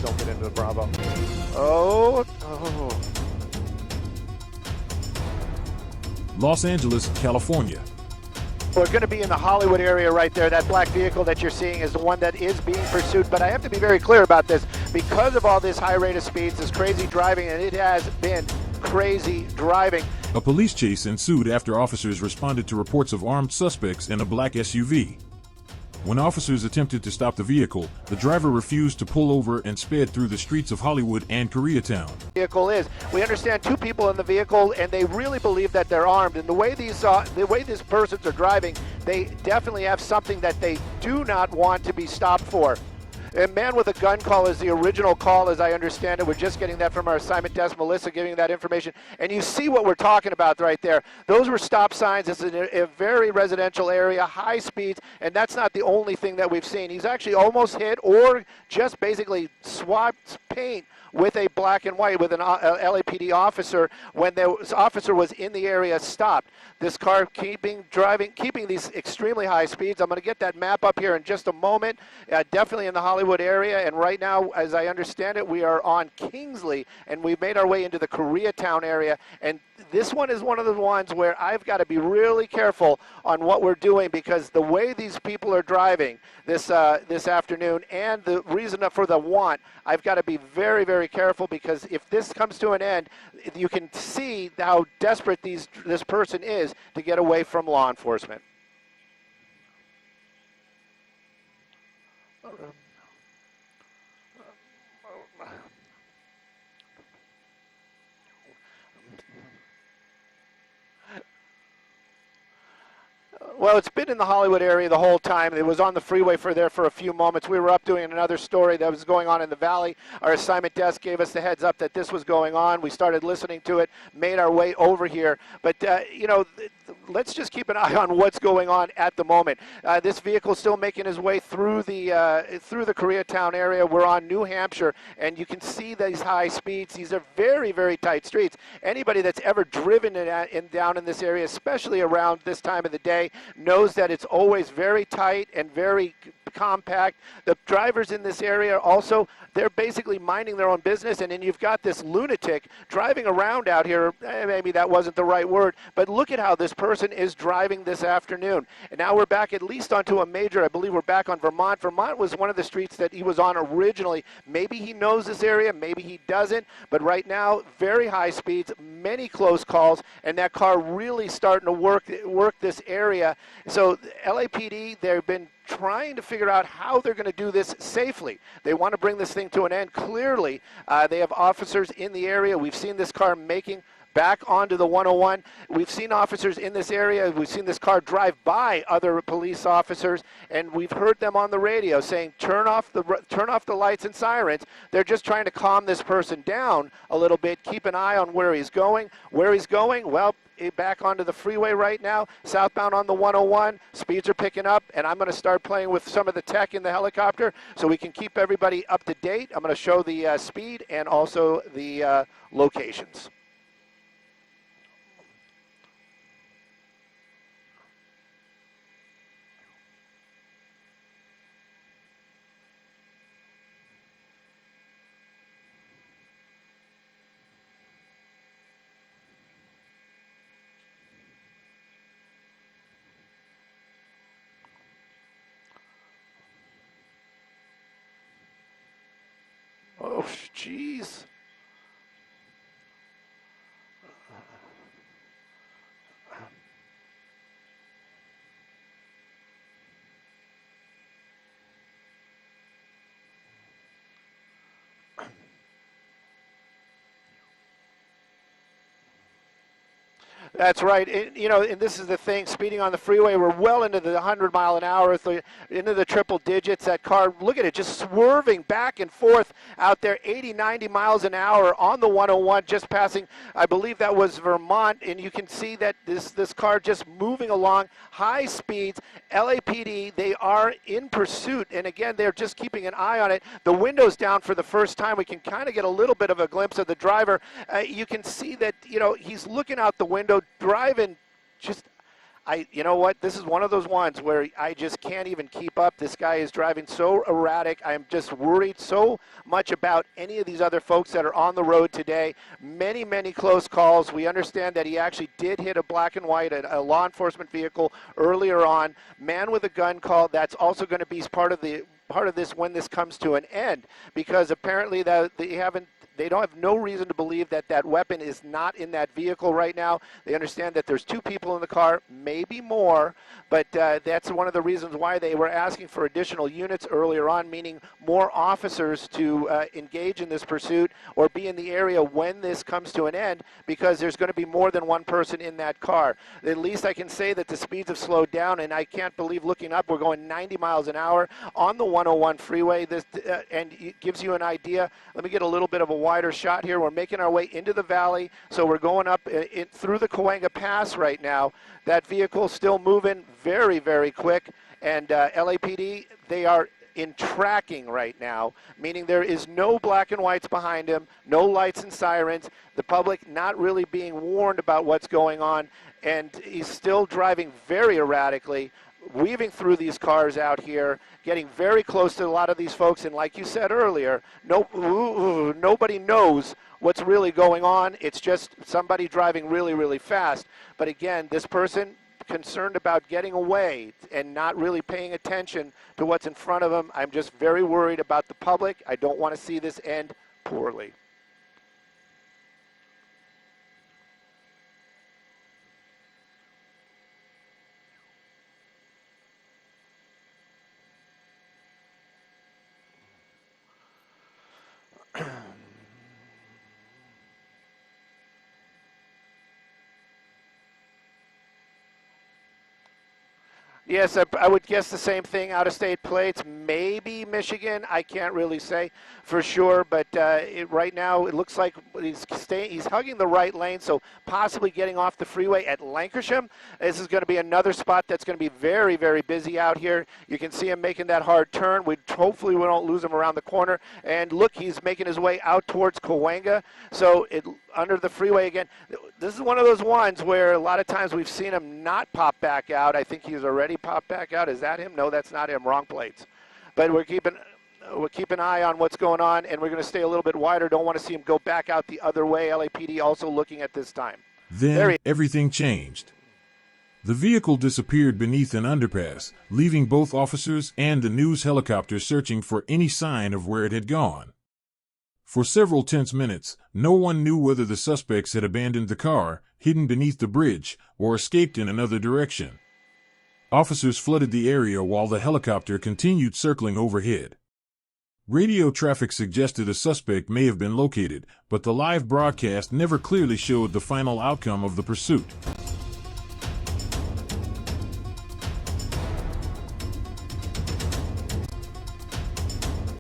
don't get into the Bravo. Oh. Los Angeles, California. We're going to be in the Hollywood area right there. That black vehicle that you're seeing is the one that is being pursued. But I have to be very clear about this. Because of all this high rate of speeds, this crazy driving, and it has been crazy driving. A police chase ensued after officers responded to reports of armed suspects in a black SUV. When officers attempted to stop the vehicle, the driver refused to pull over and sped through the streets of Hollywood and Koreatown. Vehicle is. We understand two people in the vehicle, and they really believe that they're armed. And the way these persons are driving, they definitely have something that they do not want to be stopped for. A man with a gun call is the original call, as I understand it. We're just getting that from our assignment desk, Melissa giving that information. And you see what we're talking about right there. Those were stop signs. It's a very residential area, high speeds, and that's not the only thing that we've seen. He's actually almost hit or just basically swapped paint with a black and white with an LAPD officer when the officer was in the area stopped. This car keeping these extremely high speeds. I'm going to get that map up here in just a moment. Definitely in the Hollywood area, and right now, as I understand it, we are on Kingsley, and we've made our way into the Koreatown area, and this one is one of the ones where I've got to be really careful on what we're doing, because the way these people are driving this afternoon and the reason for the want, I've got to be very, very careful, because if this comes to an end, you can see how desperate this person is to get away from law enforcement. Well, it's been in the Hollywood area the whole time. It was on the freeway for a few moments. We were up doing another story that was going on in the valley. Our assignment desk gave us the heads up that this was going on. We started listening to it, made our way over here. But, let's just keep an eye on what's going on at the moment. This vehicle is still making his way through the Koreatown area. We're on New Hampshire, and you can see these high speeds. These are very, very tight streets. Anybody that's ever driven down in this area, especially around this time of the day, knows that it's always very tight and very compact. The drivers in this area also, they're basically minding their own business, and then you've got this lunatic driving around out here. Maybe that wasn't the right word, but look at how this person is driving this afternoon. And now we're back at least onto a major, I believe we're back on Vermont. Vermont was one of the streets that he was on originally. Maybe he knows this area, maybe he doesn't, but right now, very high speeds, many close calls, and that car really starting to work this area. So LAPD, they've been trying to figure out how they're going to do this safely. They want to bring this thing to an end. Clearly, they have officers in the area. We've seen this car making back onto the 101. We've seen officers in this area. We've seen this car drive by other police officers, and we've heard them on the radio saying, turn off the lights and sirens. They're just trying to calm this person down a little bit, keep an eye on where he's going. Where he's going, well, back onto the freeway right now, southbound on the 101. Speeds are picking up, and I'm going to start playing with some of the tech in the helicopter so we can keep everybody up to date. I'm going to show the speed and also the locations. Oh, jeez. That's right. And this is the thing, speeding on the freeway, we're well into the 100-mile-an-hour, into the triple digits. That car, look at it, just swerving back and forth out there, 80, 90 miles an hour on the 101, just passing, I believe that was Vermont, and you can see that this car just moving along, high speeds. LAPD, they are in pursuit, and again, they're just keeping an eye on it. The window's down for the first time. We can kind of get a little bit of a glimpse of the driver. You can see that, he's looking out the window, driving just, You know what? This is one of those ones where I just can't even keep up. This guy is driving so erratic. I'm just worried so much about any of these other folks that are on the road today. Many, many close calls. We understand that he actually did hit a black and white, a law enforcement vehicle earlier on. Man with a gun call. That's also going to be part of this when this comes to an end, because apparently they don't have no reason to believe that that weapon is not in that vehicle right now. They understand that there's 2 people in the car, maybe more, but that's one of the reasons why they were asking for additional units earlier on, meaning more officers to engage in this pursuit or be in the area when this comes to an end, because there's going to be more than one person in that car. At least I can say that the speeds have slowed down, and I can't believe, looking up, we're going 90 miles an hour on the 101 freeway. This and it gives you an idea. Let me get a little bit of a wider shot here. We're making our way into the valley, so we're going up through the Cahuenga Pass right now. That vehicle still moving very, very quick, and LAPD, they are in tracking right now, meaning there is no black and whites behind him, no lights and sirens, the public not really being warned about what's going on, and he's still driving very erratically, weaving through these cars out here, getting very close to a lot of these folks, and like you said earlier, nobody knows what's really going on. It's just somebody driving really, really fast. But again, this person concerned about getting away and not really paying attention to what's in front of them. I'm just very worried about the public. I don't want to see this end poorly. Yes, I would guess the same thing. Out-of-state plates, maybe Michigan. I can't really say for sure, but right now it looks like he's hugging the right lane, so possibly getting off the freeway at Lancashire. This is going to be another spot that's going to be very, very busy out here. You can see him making that hard turn. Hopefully we don't lose him around the corner. And look, he's making his way out towards Cahuenga, so under the freeway again. This is one of those ones where a lot of times we've seen him not pop back out. I think he's already popped back out. Is that him? No, that's not him. Wrong plates. But we're keeping an eye on what's going on, and we're going to stay a little bit wider. Don't want to see him go back out the other way. LAPD also looking at this time. Then everything changed. The vehicle disappeared beneath an underpass, leaving both officers and the news helicopter searching for any sign of where it had gone. For several tense minutes, no one knew whether the suspects had abandoned the car, hidden beneath the bridge, or escaped in another direction. Officers flooded the area while the helicopter continued circling overhead. Radio traffic suggested a suspect may have been located, but the live broadcast never clearly showed the final outcome of the pursuit.